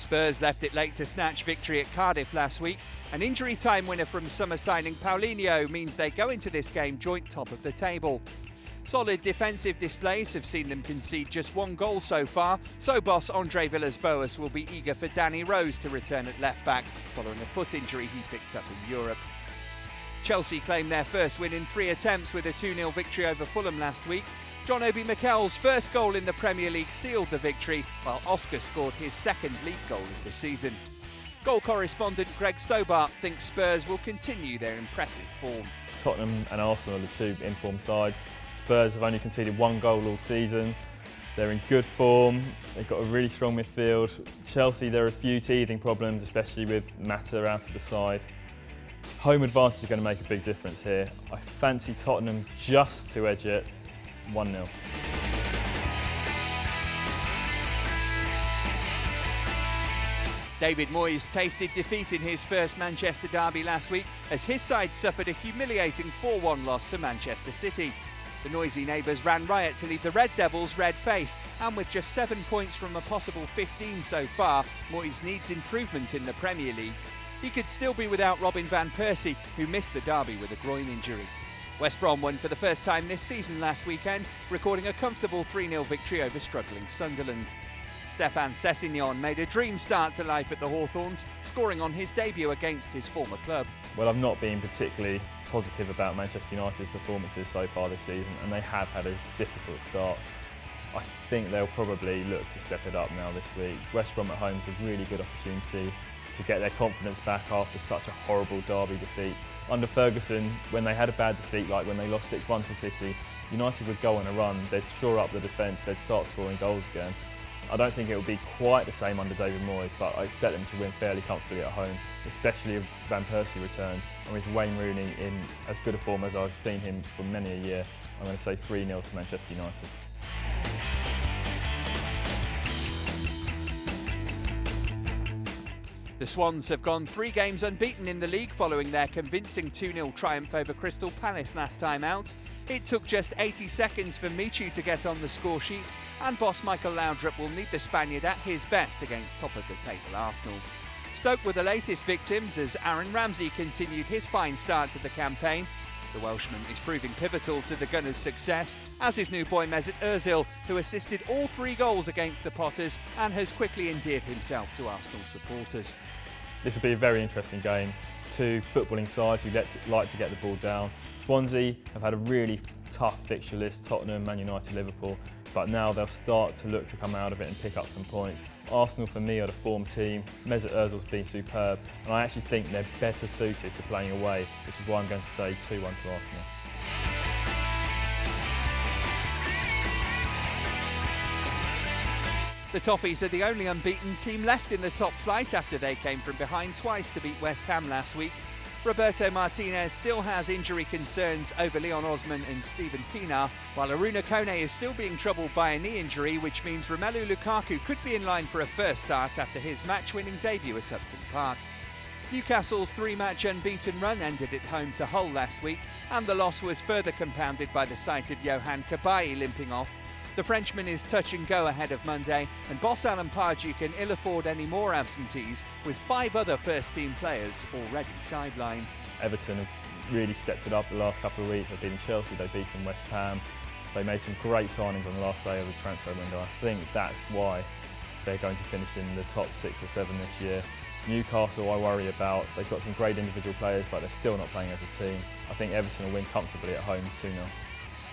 Spurs left it late to snatch victory at Cardiff last week. An injury time winner from summer signing Paulinho means they go into this game joint top of the table. Solid defensive displays have seen them concede just one goal so far, so boss Andre Villas-Boas will be eager for Danny Rose to return at left back following a foot injury he picked up in Europe. Chelsea claimed their first win in 3 attempts with a 2-0 victory over Fulham last week. John Obi Mikel's first goal in the Premier League sealed the victory, while Oscar scored his second league goal of the season. Goal correspondent Greg Stobart thinks Spurs will continue their impressive form. Tottenham and Arsenal are the two informed sides. Spurs have only conceded 1 goal all season. They're in good form, they've got a really strong midfield. Chelsea, there are a few teething problems, especially with Mata out of the side. Home advantage is going to make a big difference here. I fancy Tottenham just to edge it, 1-0. David Moyes tasted defeat in his first Manchester derby last week as his side suffered a humiliating 4-1 loss to Manchester City. The noisy neighbours ran riot to leave the Red Devils red-faced, and with just 7 points from a possible 15 so far, Moyes needs improvement in the Premier League. He could still be without Robin van Persie, who missed the derby with a groin injury. West Brom won for the first time this season last weekend, recording a comfortable 3-0 victory over struggling Sunderland. Stefan Sessegnon made a dream start to life at the Hawthorns, scoring on his debut against his former club. Well, I've not been particularly positive about Manchester United's performances so far this season, and they have had a difficult start. I think they'll probably look to step it up now this week. West Brom at home is a really good opportunity to get their confidence back after such a horrible derby defeat. Under Ferguson, when they had a bad defeat, like when they lost 6-1 to City, United would go on a run, they'd shore up the defence, they'd start scoring goals again. I don't think it will be quite the same under David Moyes, but I expect them to win fairly comfortably at home, especially if Van Persie returns. And with Wayne Rooney in as good a form as I've seen him for many a year, I'm going to say 3-0 to Manchester United. The Swans have gone 3 games unbeaten in the league following their convincing 2-0 triumph over Crystal Palace last time out. It took just 80 seconds for Michu to get on the score sheet, and boss Michael Laudrup will need the Spaniard at his best against top-of-the-table Arsenal. Stoke were the latest victims as Aaron Ramsey continued his fine start to the campaign. The Welshman is proving pivotal to the Gunners' success, as is new boy Mesut Ozil, who assisted all 3 goals against the Potters and has quickly endeared himself to Arsenal supporters. This will be a very interesting game. 2 footballing sides who like to get the ball down. Swansea have had a really tough fixture list, Tottenham, Man United, Liverpool, but now they'll start to look to come out of it and pick up some points. Arsenal, for me, are the form team. Mesut Ozil's been superb, and I actually think they're better suited to playing away, which is why I'm going to say 2-1 to Arsenal. The Toffees are the only unbeaten team left in the top flight after they came from behind twice to beat West Ham last week. Roberto Martinez still has injury concerns over Leon Osman and Steven Pienaar, while Aruna Kone is still being troubled by a knee injury, which means Romelu Lukaku could be in line for a first start after his match-winning debut at Upton Park. Newcastle's 3-match unbeaten run ended at home to Hull last week, and the loss was further compounded by the sight of Johan Cabaye limping off. The Frenchman is touch and go ahead of Monday, and boss Alan Pardew can ill afford any more absentees, with 5 other first-team players already sidelined. Everton have really stepped it up the last couple of weeks. They've beaten Chelsea, they've beaten West Ham. They made some great signings on the last day of the transfer window. I think that's why they're going to finish in the top 6 or 7 this year. Newcastle I worry about. They've got some great individual players, but they're still not playing as a team. I think Everton will win comfortably at home 2-0.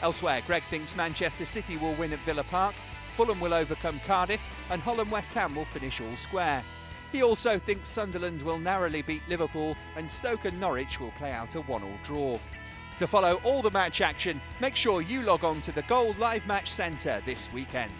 Elsewhere, Greg thinks Manchester City will win at Villa Park, Fulham will overcome Cardiff, and Hull and West Ham will finish all square. He also thinks Sunderland will narrowly beat Liverpool, and Stoke and Norwich will play out a 1-1 draw. To follow all the match action, make sure you log on to the Gold Live Match Centre this weekend.